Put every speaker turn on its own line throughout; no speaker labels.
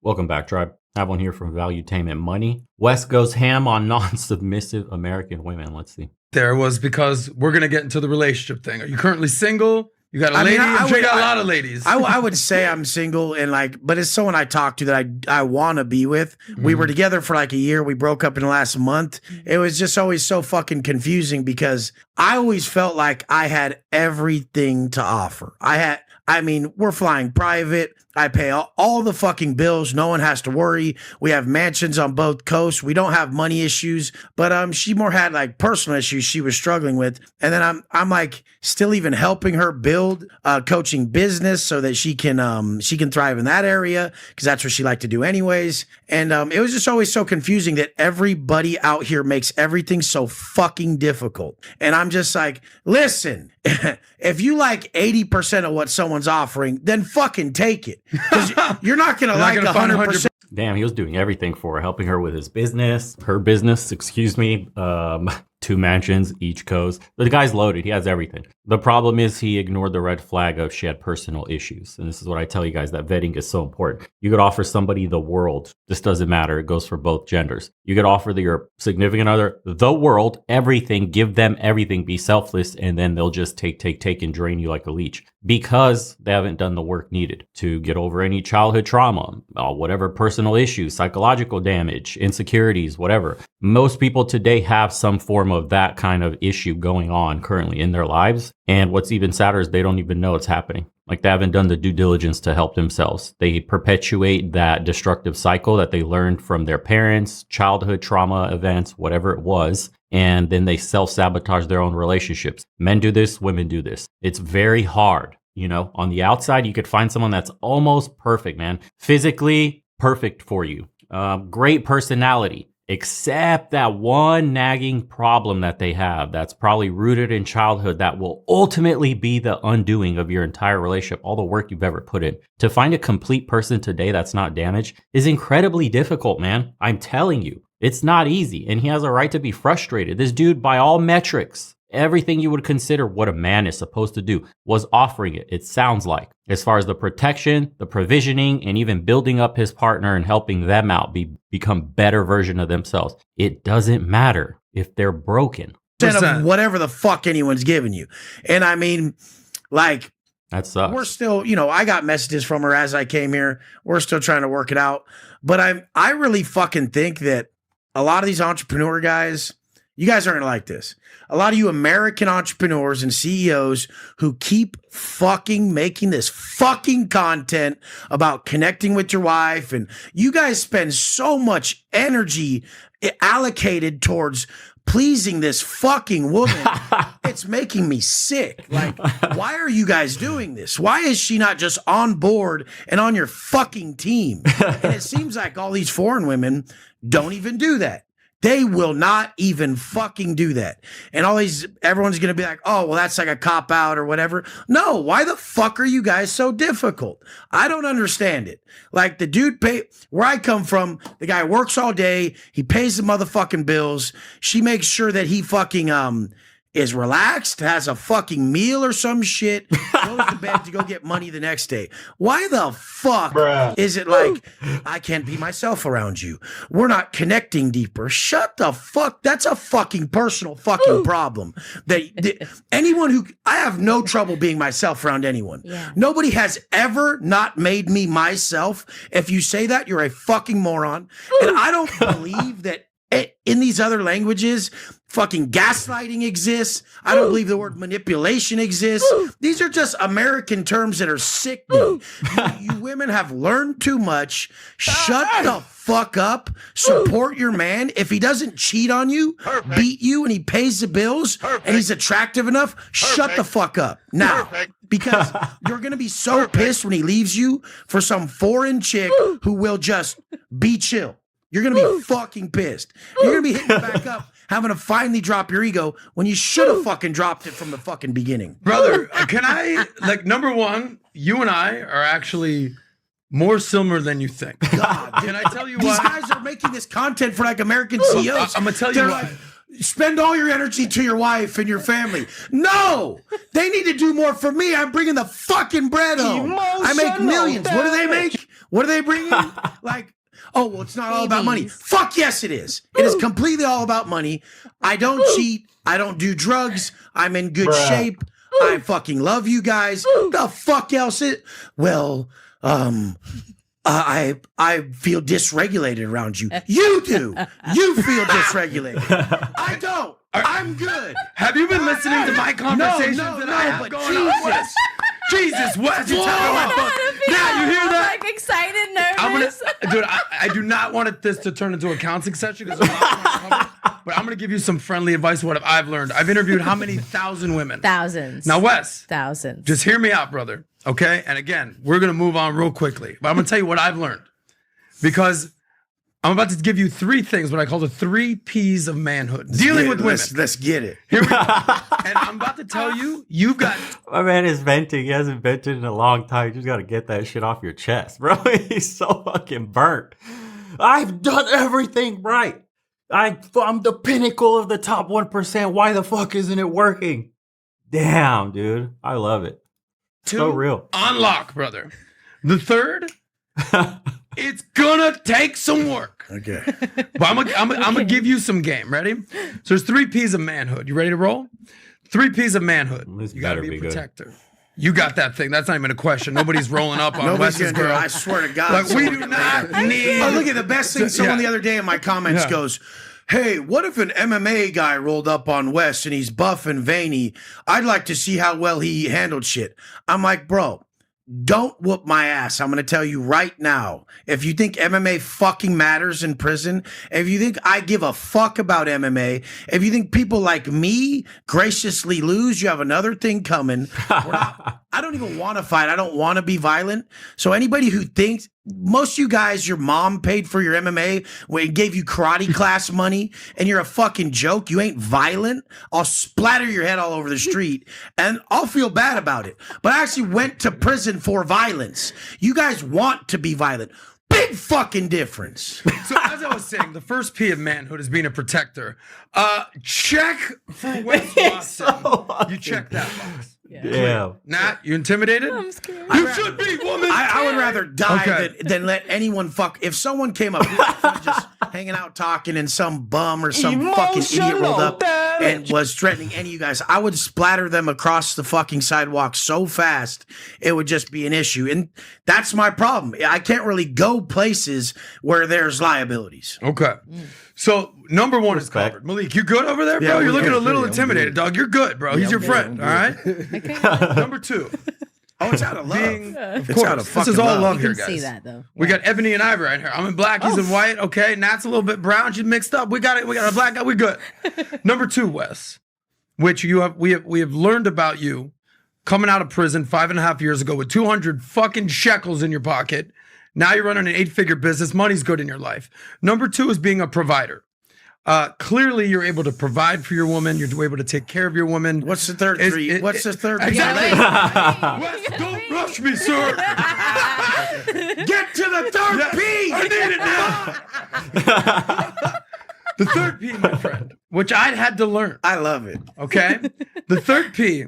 Welcome back, Tribe. I have one here from Valuetainment Money. West goes ham on non-submissive American women. Let's see.
There was because we're going to get into the relationship thing. Are you currently single? You got a lady? I'm sure you got a lot of ladies.
I would say I'm single and but it's someone I talk to that I want to be with. We were together for like a year. We broke up in the last month. It was just always so fucking confusing because I always felt like I had everything to offer. We're flying private. I pay all the fucking bills. No one has to worry. We have mansions on both coasts. We don't have money issues, but she more had like personal issues she was struggling with. And then I'm like still even helping her build coaching business so that she can thrive in that area because that's what she liked to do anyways. And it was just always so confusing that everybody out here makes everything so fucking difficult. And I'm just like, listen, if you like 80% of what someone's offering, then fucking take it. Because you're not going to like 100%.
Damn, he was doing everything for her, helping her with her business, 2 mansions, each coast. The guy's loaded. He has everything. The problem is he ignored the red flag of she had personal issues. And this is what I tell you guys, that vetting is so important. You could offer somebody the world. This doesn't matter. It goes for both genders. You could offer your significant other the world, everything, give them everything, be selfless, and then they'll just take and drain you like a leech because they haven't done the work needed to get over any childhood trauma, whatever personal issues, psychological damage, insecurities, whatever. Most people today have some form of that kind of issue going on currently in their lives. And what's even sadder is they don't even know it's happening. Like they haven't done the due diligence to help themselves. They perpetuate that destructive cycle that they learned from their parents, childhood trauma events, whatever it was. And then they self-sabotage their own relationships. Men do this, women do this. It's very hard. On the outside, you could find someone that's almost perfect, man. Physically perfect for you. Great personality. Except that one nagging problem that they have that's probably rooted in childhood that will ultimately be the undoing of your entire relationship, all the work you've ever put in. To find a complete person today that's not damaged is incredibly difficult, man. I'm telling you, it's not easy. And he has a right to be frustrated. This dude, by all metrics, everything you would consider what a man is supposed to do was offering it sounds like. As far as the protection, the provisioning, and even building up his partner and helping them out become better version of themselves. It doesn't matter if they're broken.
Of whatever the fuck anyone's giving you. And I mean, like,
that sucks.
We're still, I got messages from her as I came here. We're still trying to work it out. But I really fucking think that a lot of these entrepreneur guys, you guys aren't like this. A lot of you American entrepreneurs and CEOs who keep fucking making this fucking content about connecting with your wife, and you guys spend so much energy allocated towards pleasing this fucking woman. It's making me sick. Like, why are you guys doing this? Why is she not just on board and on your fucking team? And it seems like all these foreign women don't even do that. They will not even fucking do that. And everyone's going to be like, oh, well, that's like a cop out or whatever. No, why the fuck are you guys so difficult? I don't understand it. Like the dude where I come from, the guy works all day. He pays the motherfucking bills. She makes sure that he fucking, is relaxed, has a fucking meal or some shit, goes to bed to go get money the next day. Why the fuck is it like, I can't be myself around you? We're not connecting deeper. Shut the fuck. That's a fucking personal fucking problem. I have no trouble being myself around anyone. Yeah. Nobody has ever not made me myself. If you say that, you're a fucking moron. And I don't believe that in these other languages, fucking gaslighting exists. I don't believe the word manipulation exists. These are just American terms that are sickening. You women have learned too much. Shut the fuck up. Support your man. If he doesn't cheat on you, beat you, and he pays the bills, and he's attractive enough, shut the fuck up now. Because you're going to be so pissed when he leaves you for some foreign chick who will just be chill. You're going to be fucking pissed. You're going to be hitting back up, having to finally drop your ego when you should have fucking dropped it from the fucking beginning.
Brother, can I, number one, you and I are actually more similar than you think.
God, can I tell you why? These guys are making this content for like American CEOs.
I'm going to tell you why.
Like, spend all your energy to your wife and your family. No, they need to do more for me. I'm bringing the fucking bread home. I make millions. What do they make? What do they bring in? Like, oh, well, it's not all about money.
Babies.
Fuck yes, it is. It is completely all about money. I don't cheat. I don't do drugs. I'm in good shape. I fucking love you guys. The fuck else it? Well, I feel dysregulated around you. You do. You feel dysregulated. I don't. I'm good.
Have you been listening to my conversations that I have
but
going on?
Jesus.
Jesus, Wes, you tell me
I
what
don't know how to feel.
Now, you hear that?
Like excited, nervous.
I'm gonna, dude. I do not want this to turn into a counseling session because but I'm gonna give you some friendly advice. What I've learned. I've interviewed how many thousand women?
Thousands.
Now, Wes,
Thousands.
just hear me out, brother. Okay. And again, we're gonna move on real quickly, but I'm gonna tell you what I've learned because I'm about to give you 3 things, what I call the 3 P's of manhood. Dealing with women.
Let's get it.
Here we go. And I'm about to tell you, you've got.
My man is venting. He hasn't vented in a long time. You just got to get that shit off your chest, bro. He's so fucking burnt. I've done everything right. I'm the pinnacle of the top 1%. Why the fuck isn't it working? Damn, dude. I love it.
2,
So real.
Unlock, brother. The 3rd, it's gonna take some work.
Okay.
But I'm gonna give you some game. Ready? So there's 3 P's of manhood. You ready to roll? 3 P's of manhood.
This
You gotta
better
be a
be good.
protector. You got that thing. That's not even a question. Nobody's rolling up on
Nobody's
Wes's
gonna do it.
girl.
I swear to God.
Like, we
someone
do
can
not
make
need.
Oh, look at the best thing. Someone
Yeah.
the other day in my comments
Yeah.
goes, hey, what if an MMA guy rolled up on Wes and he's buff and veiny? I'd like to see how well he handled shit. I'm like, bro, don't whoop my ass. I'm going to tell you right now. If you think MMA fucking matters in prison, if you think I give a fuck about MMA, if you think people like me graciously lose, you have another thing coming. I don't even want to fight. I don't want to be violent. So anybody who thinks, most of you guys, your mom paid for your MMA when it gave you karate class money and you're a fucking joke. You ain't violent. I'll splatter your head all over the street and I'll feel bad about it. But I actually went to prison for violence. You guys want to be violent. Big fucking difference.
So as I was saying, the first P of manhood is being a protector. Check for Wes Watson. You check that box.
Yeah.
Nat, you intimidated?
I'm scared.
You should be, woman.
I would rather die
Okay.
than let anyone fuck. If someone came up just hanging out talking and some bum or some fucking idiot rolled up and was threatening any of you guys, I would splatter them across the fucking sidewalk so fast it would just be an issue. And that's my problem. I can't really go places where there's liabilities.
Okay. So number 1 is
Respect.
covered. Malik, you good over there, bro?
Yeah,
You're
we're
looking
good.
a little
I'm
intimidated,
good.
dog. You're good, bro. He's
Yeah,
your
I'm
friend,
good.
all right? Number 2,
Oh, it's out of love.
being, of
It's
course,
out of
this
fucking
is all
love.
love
You
here,
can see
guys.
that though.
We got Ebony and Ivory right here. I'm in black, he's in white. Okay, Nat's a little bit brown. She's mixed up. We got it. We got a black guy. We good. Number 2, Wes, which we have learned about you coming out of prison 5.5 years ago with 200 fucking shekels in your pocket. Now you're running an 8-figure business. Money's good in your life. Number 2 is being a provider. Clearly, you're able to provide for your woman. You're able to take care of your woman.
What's the third
Is-
three?
it-
What's the third?
Exactly.
Yeah.
Wes, don't rush me, sir.
Get to the third
Yeah,
P.
I need it now. The third P, my friend, which I had to learn.
I love it.
Okay. The third P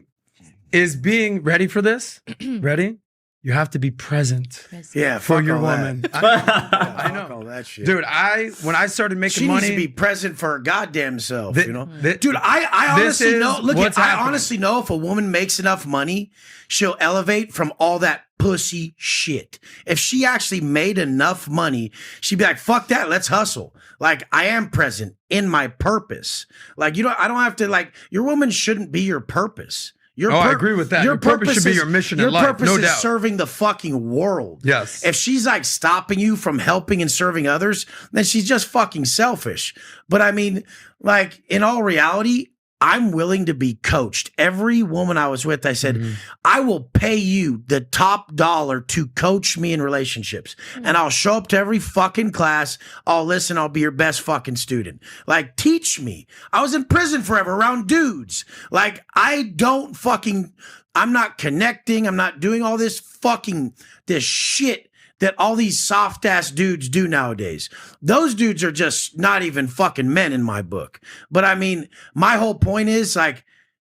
is being ready for this. Ready? You have to be present
Yeah,
for
fuck
your
all that.
woman.
I
know.
Fuck all that shit.
Dude, when I started making
She
money,
needs to be present for her goddamn self,
thi-
you know?
thi-
Dude, I
this
honestly
is
know. Look,
what's
I
happening.
honestly know if a woman makes enough money, she'll elevate from all that pussy shit. If she actually made enough money, she'd be like, "Fuck that, let's hustle." Like I am present in my purpose. Like I don't have to. Like your woman shouldn't be your purpose. Your
I agree with that. Your purpose should be your mission in life,
Your purpose
no
is
doubt.
serving the fucking world.
Yes.
If she's like stopping you from helping and serving others, then she's just fucking selfish. But I mean, like in all reality, I'm willing to be coached. Every woman I was with, I said, I will pay you the top dollar to coach me in relationships. And I'll show up to every fucking class. I'll listen. I'll be your best fucking student. Like, teach me. I was in prison forever around dudes. Like, I'm not connecting. I'm not doing all this shit that all these soft ass dudes do nowadays. Those dudes are just not even fucking men in my book. But I mean, my whole point is like,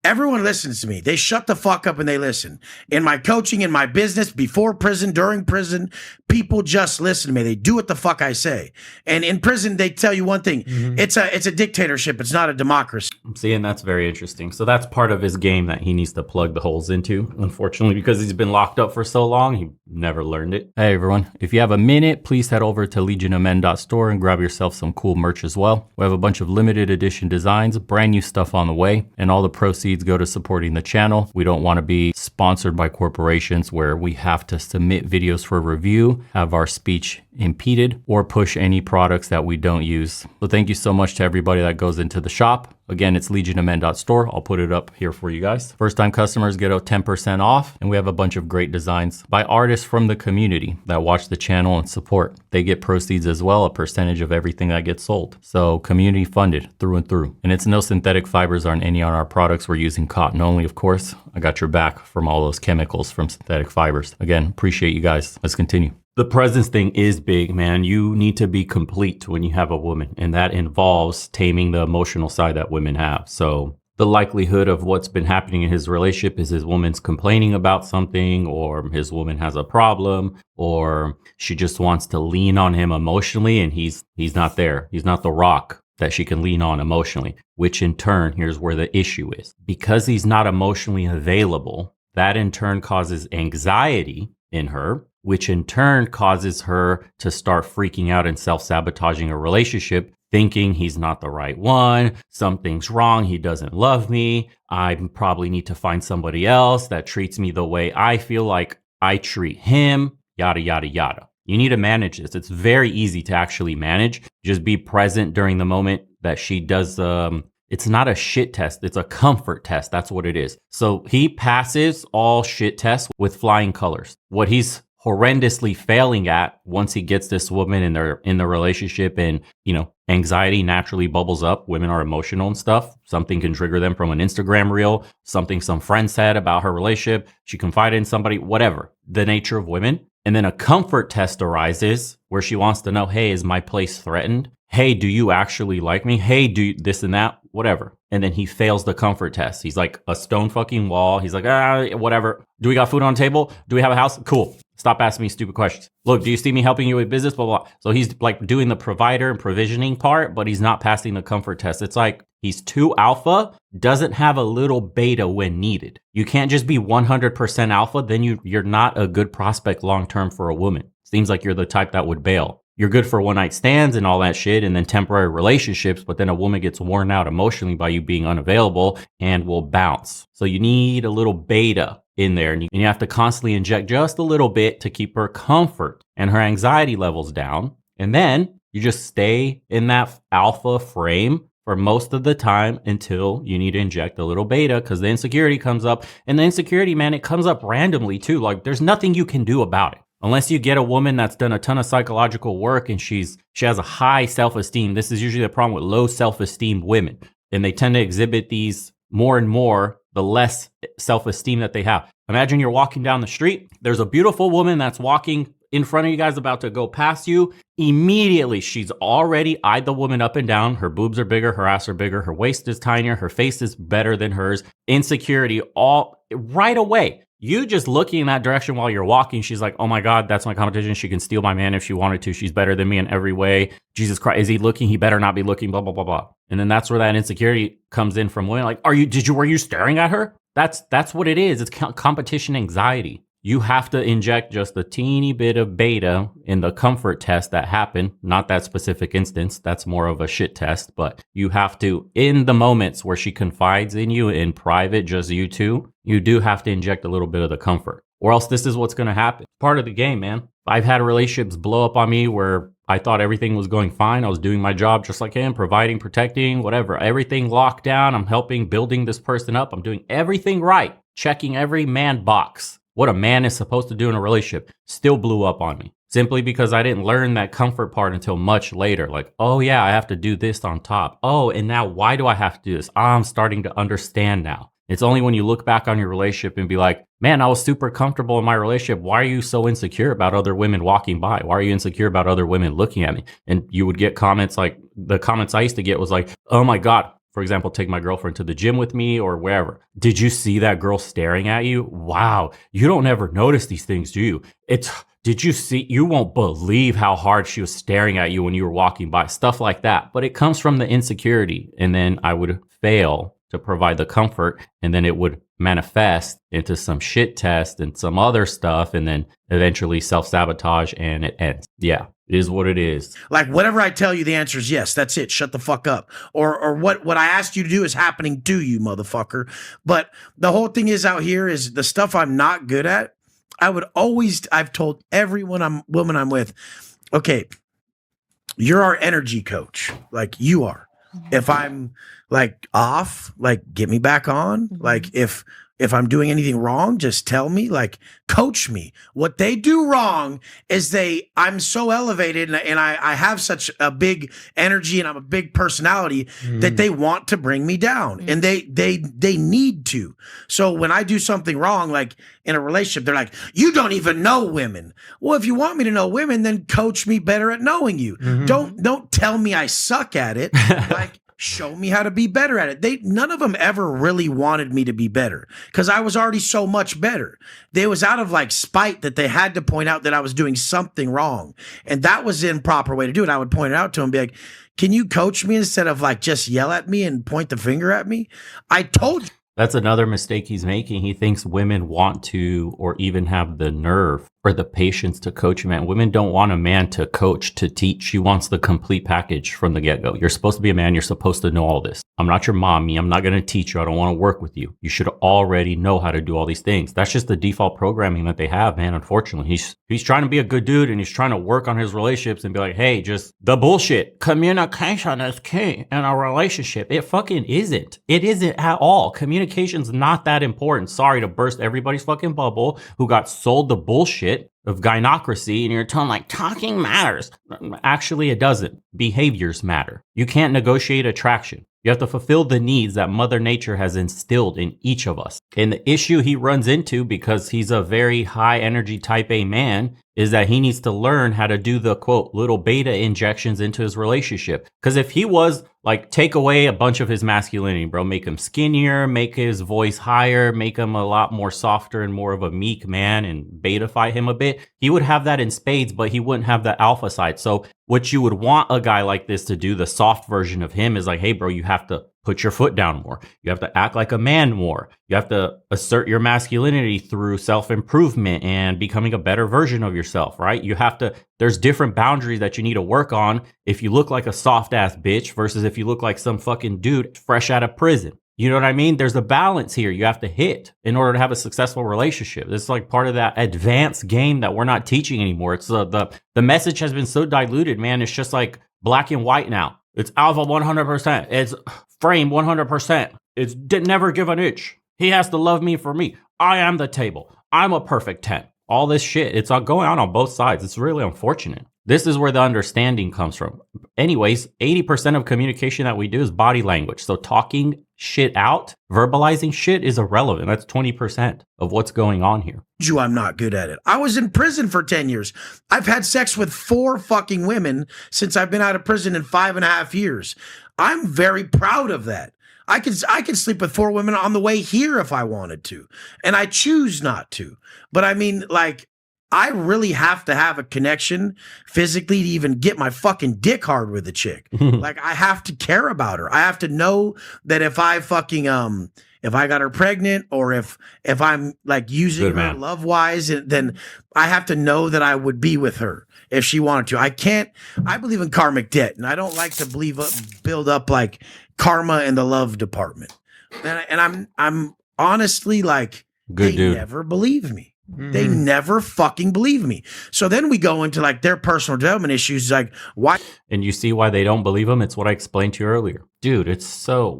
Everyone listens to me. They shut the fuck up and they listen. In my coaching, in my business, before prison, during prison, people just listen to me. They do what the fuck I say. And in prison, they tell you one thing. It's a dictatorship. It's not a democracy.
See, and that's very interesting. So that's part of his game that he needs to plug the holes into. Unfortunately, because he's been locked up for so long, he never learned it. Hey, everyone. If you have a minute, please head over to legionofmen.store and grab yourself some cool merch as well. We have a bunch of limited edition designs, brand new stuff on the way, and all the proceeds go to supporting the channel. We don't want to be sponsored by corporations where we have to submit videos for review, have our speech impeded, or push any products that we don't use. So thank you so much to everybody that goes into the shop. Again, it's legionofmen.store. I'll put it up here for you guys. First time customers get a 10% off, and we have a bunch of great designs by artists from the community that watch the channel and support. They get proceeds as well, a percentage of everything that gets sold. So community funded through and through. And it's no synthetic fibers on any on our products. We're using cotton only, of course. I got your back from all those chemicals from synthetic fibers. Again, appreciate you guys. Let's continue. The presence thing is big, man. You need to be complete when you have a woman, and that involves taming the emotional side that women have. So the likelihood of what's been happening in his relationship is his woman's complaining about something, or his woman has a problem, or she just wants to lean on him emotionally, and he's not there. He's not the rock that she can lean on emotionally, which in turn, here's where the issue is. Because he's not emotionally available, that in turn causes anxiety in her, which in turn causes her to start freaking out and self-sabotaging a relationship, thinking he's not the right one, something's wrong, he doesn't love me, I probably need to find somebody else that treats me the way I feel like I treat him, yada, yada, yada. You need to manage this. It's very easy to actually manage. Just be present during the moment that she does. It's not a shit test. It's a comfort test. That's what it is. So he passes all shit tests with flying colors. What he's horrendously failing at once he gets this woman in the relationship, and anxiety naturally bubbles up. Women are emotional and stuff. Something can trigger them from an Instagram reel, something some friend said about her relationship. She confided in somebody, whatever, the nature of women. And then a comfort test arises where she wants to know, hey, is my place threatened? Hey, do you actually like me? Hey, do you this and that, whatever. And then he fails the comfort test. He's like a stone fucking wall. He's like, whatever. Do we got food on the table? Do we have a house? Cool. Stop asking me stupid questions. Look, do you see me helping you with business? Blah, blah, blah. So he's like doing the provider and provisioning part, but he's not passing the comfort test. It's like he's too alpha, doesn't have a little beta when needed. You can't just be 100% alpha. Then you're not a good prospect long-term for a woman. Seems like you're the type that would bail. You're good for one night stands and all that shit, and then temporary relationships, but then a woman gets worn out emotionally by you being unavailable and will bounce. So you need a little beta in there, and you have to constantly inject just a little bit to keep her comfort and her anxiety levels down. And then you just stay in that alpha frame for most of the time until you need to inject a little beta, because the insecurity comes up. And the insecurity, man, it comes up randomly too. Like there's nothing you can do about it. Unless you get a woman that's done a ton of psychological work and she has a high self-esteem. This is usually the problem with low self-esteem women. And they tend to exhibit these more and more the less self-esteem that they have. Imagine you're walking down the street. There's a beautiful woman that's walking in front of you guys, about to go past you. Immediately, she's already eyed the woman up and down. Her boobs are bigger, her ass are bigger, her waist is tinier, her face is better than hers. Insecurity all right away. You just looking in that direction while you're walking, she's like, oh my God, that's my competition. She can steal my man if she wanted to. She's better than me in every way. Jesus Christ, is he looking? He better not be looking, blah, blah, blah, blah. And then that's where that insecurity comes in from women. Like, were you staring at her? That's what it is. It's competition anxiety. You have to inject just a teeny bit of beta in the comfort test that happened. Not that specific instance. That's more of a shit test. But you have to, in the moments where she confides in you in private, just you two, you do have to inject a little bit of the comfort. Or else this is what's going to happen. Part of the game, man. I've had relationships blow up on me where I thought everything was going fine. I was doing my job just like him, providing, protecting, whatever. Everything locked down. I'm helping building this person up. I'm doing everything right. Checking every man box. What a man is supposed to do in a relationship. Still blew up on me. Simply because I didn't learn that comfort part until much later. Like, oh yeah, I have to do this on top. Oh, and now why do I have to do this? I'm starting to understand now. It's only when you look back on your relationship and be like, man, I was super comfortable in my relationship. Why are you so insecure about other women walking by? Why are you insecure about other women looking at me? And you would get comments like, the comments I used to get was like, oh my God, for example, take my girlfriend to the gym with me or wherever. Did you see that girl staring at you? Wow. You don't ever notice these things, do you? Did you see, you won't believe how hard she was staring at you when you were walking by, stuff like that. But it comes from the insecurity. And then I would fail to provide the comfort, and then it would manifest into some shit test and some other stuff, and then eventually self-sabotage, and it ends. Yeah, it is what it is.
Like, whatever I tell you, the answer is yes. That's it. Shut the fuck up. Or what I asked you to do is happening to you, motherfucker. But the whole thing is out here is the stuff I'm not good at. I've told every woman I'm with, okay, you're our energy coach. Like, you are. If I'm like off, like, get me back on. Like, if I'm doing anything wrong, just tell me, like, coach me. What they do wrong is I'm so elevated and I have such a big energy and I'm a big personality that they want to bring me down, and they need to. So when I do something wrong, like in a relationship, they're like, you don't even know women. Well, if you want me to know women, then coach me better at knowing you. Don't tell me I suck at it. Like, show me how to be better at it. None of them ever really wanted me to be better because I was already so much better. They was out of like spite that they had to point out that I was doing something wrong. And that was the improper way to do it. I would point it out to them and be like, can you coach me instead of like just yell at me and point the finger at me? I told you.
That's another mistake he's making. He thinks women want to, or even have the nerve or the patience to coach a man. Women don't want a man to coach, to teach. She wants the complete package from the get-go. You're supposed to be a man. You're supposed to know all this. I'm not your mommy. I'm not going to teach you. I don't want to work with you. You should already know how to do all these things. That's just the default programming that they have, man. Unfortunately, he's trying to be a good dude, and he's trying to work on his relationships and be like, hey, just the bullshit. Communication is key in a relationship. It fucking isn't. It isn't at all. Communication's not that important. Sorry to burst everybody's fucking bubble who got sold the bullshit of gynocracy, and you're telling like talking matters. Actually, it doesn't. Behaviors matter. You can't negotiate attraction. You have to fulfill the needs that Mother Nature has instilled in each of us. And the issue he runs into, because he's a very high energy type A man, is that he needs to learn how to do the quote little beta injections into his relationship. Because if he was like, take away a bunch of his masculinity, bro, make him skinnier, make his voice higher, make him a lot more softer and more of a meek man, and betafy him a bit, he would have that in spades, but he wouldn't have the alpha side. So what you would want a guy like this to do, the soft version of him, is like, hey, bro, you have to put your foot down more. You have to act like a man more. You have to assert your masculinity through self-improvement and becoming a better version of yourself, right? There's different boundaries that you need to work on if you look like a soft ass bitch versus if you look like some fucking dude fresh out of prison. You know what I mean? There's a balance here you have to hit in order to have a successful relationship. This is like part of that advanced game that we're not teaching anymore. It's the message has been so diluted, man. It's just like black and white now. It's alpha 100%. It's frame 100%. It's never give an inch. He has to love me for me. I am the table. I'm a perfect 10. All this shit. It's all going on both sides. It's really unfortunate. This is where the understanding comes from. Anyways, 80% of communication that we do is body language. So talking shit out, verbalizing shit is irrelevant. That's 20% of what's going on here.
I'm not good at it. I was in prison for 10 years. I've had sex with 4 fucking women since I've been out of prison in 5.5 years. I'm very proud of that. I could sleep with 4 women on the way here if I wanted to, and I choose not to. But I mean, like, I really have to have a connection physically to even get my fucking dick hard with a chick. Like, I have to care about her. I have to know that if I fucking if I got her pregnant, or if I'm like using her love wise, then I have to know that I would be with her if she wanted to. I believe in karmic debt, and I don't like to build up like karma in the love department. And I'm honestly like,
good
they
dude.
Never believe me. They never fucking believe me. So then we go into like their personal development issues, like why?
And you see why they don't believe them? It's what I explained to you earlier. Dude, it's so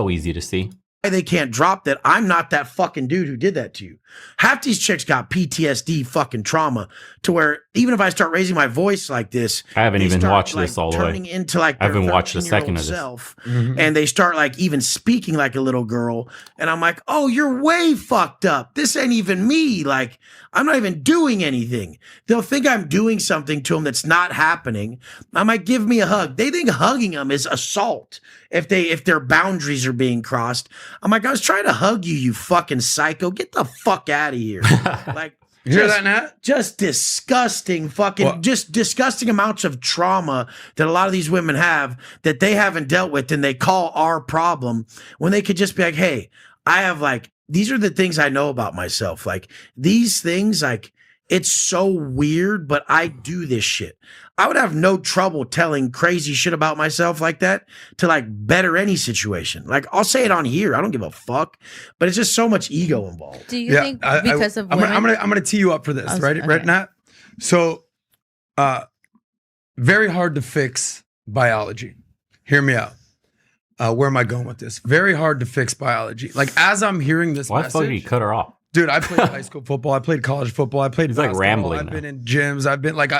easy to see.
They can't drop that I'm not that fucking dude who did that to you. Half these chicks got PTSD fucking trauma to where even if I start raising my voice like this,
I haven't
they
even
start,
watched
like,
this all the way.
turning into like
I
their
haven't watched a
13-year-old
second of this.
self, and they start like even speaking like a little girl. And I'm like, oh, you're way fucked up. This ain't even me. Like, I'm not even doing anything. They'll think I'm doing something to them that's not happening. I might give me a hug. They think hugging them is assault if their boundaries are being crossed. I'm like, I was trying to hug you, you fucking psycho. Get the fuck out of here. Like,
You hear that, Nat?
just disgusting fucking, just disgusting amounts of trauma that a lot of these women have that they haven't dealt with, and they call our problem when they could just be like, hey, I have like, these are the things I know about myself. Like, these things, like, it's so weird, but I do this shit. I would have no trouble telling crazy shit about myself like that to like better any situation. Like, I'll say it on here. I don't give a fuck, but it's just so much ego involved.
Do you think because of
I'm
women?
gonna tee you up for this, right?
okay.
Right, Nat? So, very hard to fix biology. Hear me out. Where am I going with this? Very hard to fix biology. Like, as I'm hearing this
Why the fuck did you
message,
cut her off?
dude, I played high school football. I played college football. I played
He's like
basketball.
rambling
I've
now.
been in gyms. I've been like,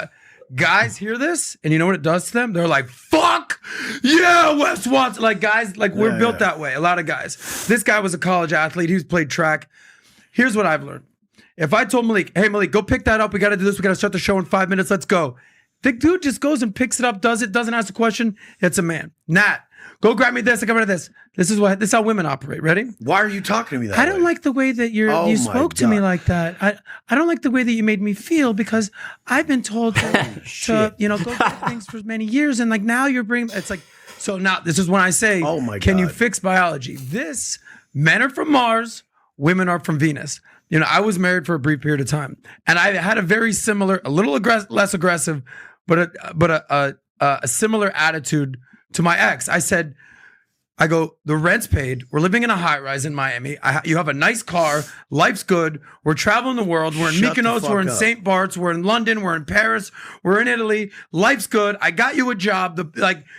guys hear this, and you know what it does to them? They're like, fuck yeah, Wes Watson. Like, guys, like, we're built that way. A lot of guys. This guy was a college athlete. He's played track. Here's what I've learned. If I told Malik, hey, Malik, go pick that up. We got to do this. We got to start the show in 5 minutes. Let's go. The dude just goes and picks it up, does it, doesn't ask a question. It's a man. Nat, go grab me this. I got rid of this. This is how women operate. Ready?
Why are you talking to me that
I
way?
don't like the way that you
Oh my
spoke to me
God.
like that. I don't like the way that you made me feel, because I've been told to
Shit.
go get things for many years, and like now you're bringing. It's like, so now this is when I say,
Oh my
can you
God.
fix biology? Men are from Mars, women are from Venus. You know, I was married for a brief period of time, and I had a very similar, a little less aggressive, but a similar attitude to my ex. I go, the rent's paid. We're living in a high rise in Miami. You have a nice car. Life's good. We're traveling the world. We're in
Shut the
Mykonos.
fuck
We're in
up.
St. Bart's. We're in London. We're in Paris. We're in Italy. Life's good. I got you a job.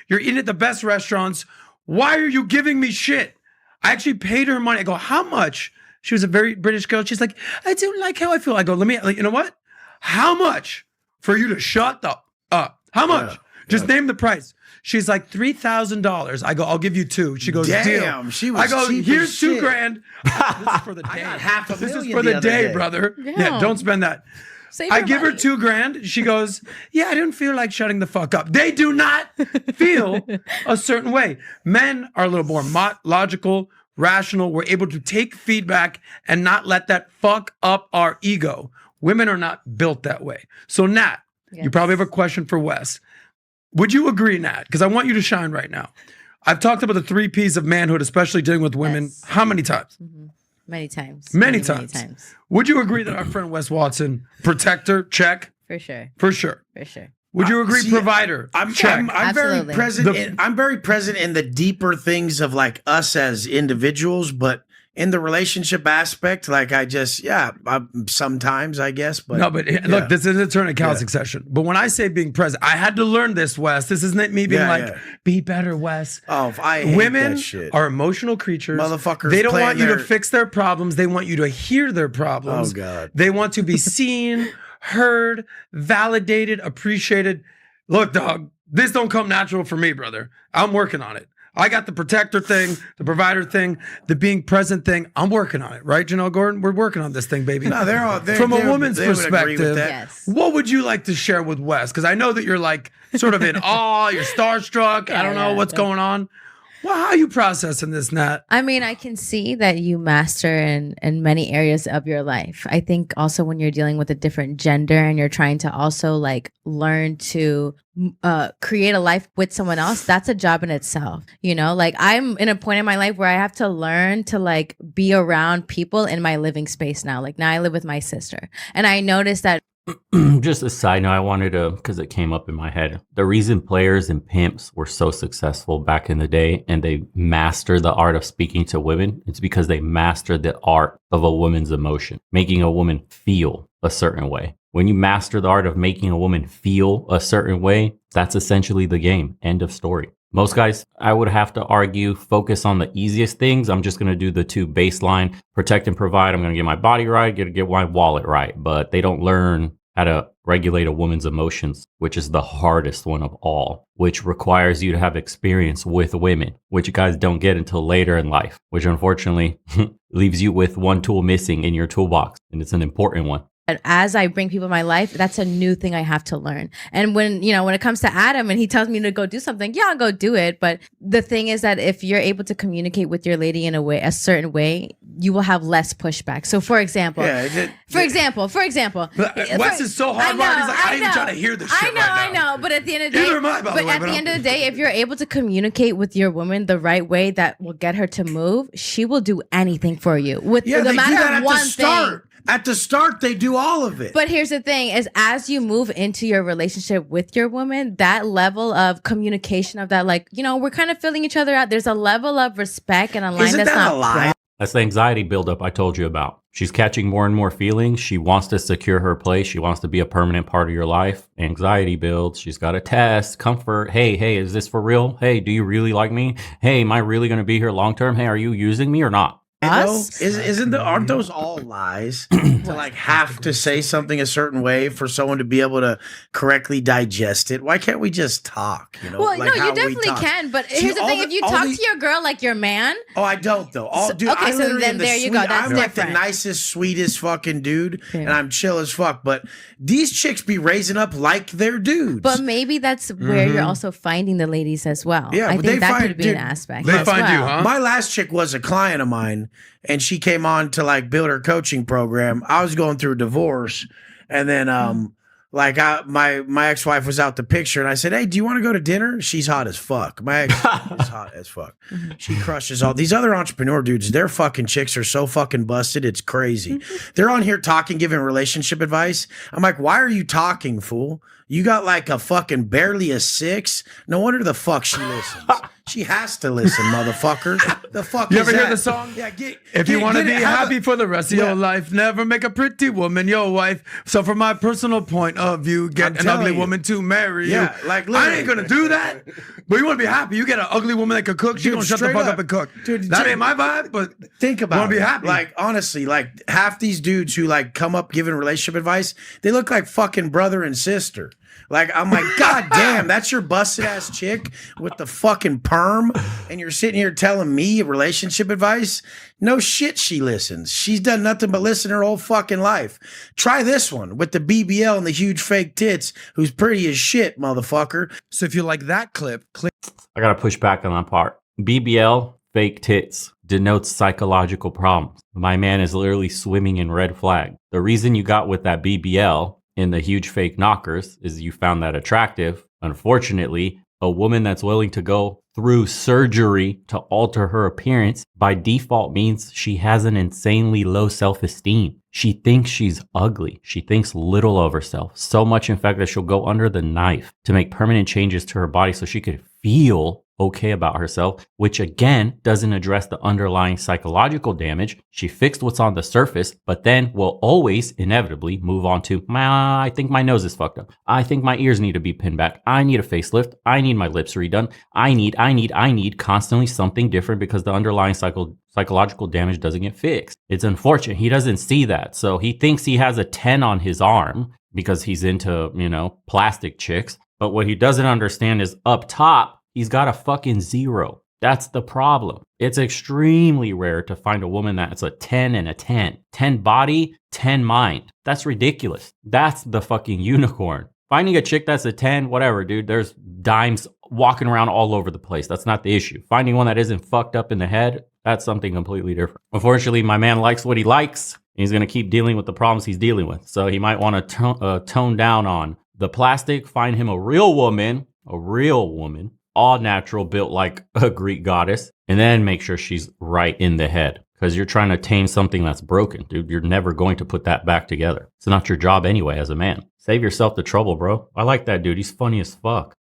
You're eating at the best restaurants. Why are you giving me shit? I actually paid her money. I go, how much? She was a very British girl. She's like, I don't like how I feel. I go, you know what? How much for you to shut up? How much?
Yeah,
Just name the price. She's like, $3,000. I go, I'll give you $2,000. She goes,
Damn,
deal.
she was
I go,
cheap as
here's
shit.
$2,000. This is for the day.
I got half a
This is
million
for
the
the
other
day,
day.
brother.
Yeah.
Yeah, don't spend that.
Save
I
your
give her
money.
$2,000. She goes, yeah, I didn't feel like shutting the fuck up. They do not feel a certain way. Men are a little more logical, rational. We're able to take feedback and not let that fuck up our ego. Women are not built that way. So, Nat, you
Yes.
probably have a question for Wes. Would you agree, Nat? Because I want you to shine right now. I've talked about the 3 Ps of manhood, especially dealing with women.
Yes.
How many times?
Many times.
Many times. Would you agree that our friend Wes Watson, protector, check?
For sure.
For sure.
For sure.
Would you agree,
See,
provider?
I'm very
Absolutely.
present. I'm very present in the deeper things of like us as individuals, but in the relationship aspect, like sometimes I guess. But
No, but look, this is a turn of cow succession. But when I say being present, I had to learn this, Wes. This isn't me being be better, Wes.
Oh, I hate
Women
that shit.
are emotional creatures.
Motherfuckers
They don't
playing
want you to
their-
fix their problems. They want you to hear their problems.
Oh, God.
They want to be seen, heard, validated, appreciated. Look, dog, this don't come natural for me, brother. I'm working on it. I got the protector thing, the provider thing, the being present thing. I'm working on it, right, Janelle Gordon? We're working on this thing, baby.
No,
From a woman's
they would agree with
perspective,
that.
Yes.
what would you like to share with Wes? Because I know that you're like sort of in awe, you're starstruck. I don't know what's going on. Well, how are you processing this, Nat?
I mean, I can see that you master in many areas of your life. I think also when you're dealing with a different gender and you're trying to also like learn to create a life with someone else, that's a job in itself. You know, like I'm in a point in my life where I have to learn to like be around people in my living space now. Like now I live with my sister, and I noticed that.
Just a side note, I wanted to, because it came up in my head. The reason players and pimps were so successful back in the day and they mastered the art of speaking to women, it's because they mastered the art of a woman's emotion, making a woman feel a certain way. When you master the art of making a woman feel a certain way, that's essentially the game. End of story. Most guys, I would have to argue, focus on the easiest things. I'm just going to do the 2 baseline, protect and provide. I'm going to get my body right, get my wallet right. But they don't learn how to regulate a woman's emotions, which is the hardest one of all, which requires you to have experience with women, which you guys don't get until later in life, which unfortunately leaves you with one tool missing in your toolbox. And it's an important one.
And as I bring people in my life, that's a new thing I have to learn. And when it comes to Adam and he tells me to go do something, yeah, I'll go do it. But the thing is that if you're able to communicate with your lady in a certain way, you will have less pushback. So for example, for example,
Wes is so hard. He's like, I ain't even trying to hear this shit
I know. But at the end of the day, end of the day, if you're able to communicate with your woman the right way that will get her to move, she will do anything for you. With the matter of one thing.
At the start, they do all of it.
But here's the thing is as you move into your relationship with your woman, that level of communication of that, like, we're kind of filling each other out. There's a level of respect and a line that's not a lie.
That's the anxiety buildup I told you about. She's catching more and more feelings. She wants to secure her place. She wants to be a permanent part of your life. Anxiety builds. She's got to test, comfort. Hey, is this for real? Hey, do you really like me? Hey, am I really going to be here long term? Hey, are you using me or not?
Aren't those all lies to like have to say something a certain way for someone to be able to correctly digest it? Why can't we just talk?
Well, no, you definitely can. But here's the thing: if you talk to your girl like your man,
I don't though. So then there you go. I'm like the nicest, sweetest fucking dude, and I'm chill as fuck. But these chicks be raising up like they're dudes.
But maybe that's where you're also finding the ladies as well.
Yeah,
I think that could be an aspect.
They find you, huh?
My last chick was a client of mine. And she came on to like build her coaching program. I was going through a divorce, and then my ex-wife was out the picture, and I said, "Hey, do you want to go to dinner?" She's hot as fuck. My ex is hot as fuck. She crushes all these other entrepreneur dudes. Their fucking chicks are so fucking busted. It's crazy. They're on here talking, giving relationship advice. I'm like, why are you talking, fool? You got like a fucking barely a 6. No wonder the fuck she listens. She has to listen, motherfucker. The fuck
you
is
ever
that?
hear the song? Yeah, if you want to be happy for the rest of your life, never make a pretty woman your wife. So from my personal point of view, get an ugly woman to marry you.
Like
I ain't gonna do that. But you want to be happy. You get an ugly woman that can cook, she gonna shut the fuck up and cook. Dude, that ain't my vibe, but
think about it.
Want to be happy.
Like, honestly, like half these dudes who like come up giving relationship advice, they look like fucking brother and sister. Like, I'm like, God damn, that's your busted ass chick with the fucking perm, and you're sitting here telling me relationship advice? No shit, she listens. She's done nothing but listen her whole fucking life. Try this one with the BBL and the huge fake tits, who's pretty as shit, motherfucker.
So if you like that clip, click.
I gotta push back on that part. BBL, fake tits, denotes psychological problems. My man is literally swimming in red flag. The reason you got with that BBL in the huge fake knockers is you found that attractive. Unfortunately, a woman that's willing to go through surgery to alter her appearance by default means she has an insanely low self-esteem. She thinks she's ugly. She thinks little of herself. So much, in fact, that she'll go under the knife to make permanent changes to her body so she could feel okay about herself, which again doesn't address the underlying psychological damage. She fixed what's on the surface, but then will always inevitably move on to, I think my nose is fucked up. I think my ears need to be pinned back. I need a facelift. I need my lips redone. I need constantly something different because the underlying psychological damage doesn't get fixed. It's unfortunate. He doesn't see that. So he thinks he has a 10 on his arm because he's into, plastic chicks. But what he doesn't understand is up top, he's got a fucking 0. That's the problem. It's extremely rare to find a woman that's a 10 and a 10. 10 body, 10 mind. That's ridiculous. That's the fucking unicorn. Finding a chick that's a 10, whatever, dude, there's dimes walking around all over the place. That's not the issue. Finding one that isn't fucked up in the head, that's something completely different. Unfortunately, my man likes what he likes. And he's going to keep dealing with the problems he's dealing with. So he might want to tone down on the plastic, find him a real woman, all natural, built like a Greek goddess, and then make sure she's right in the head. Because you're trying to tame something that's broken, dude. You're never going to put that back together. It's not your job anyway as a man. Save yourself the trouble, bro. I like that dude. He's funny as fuck.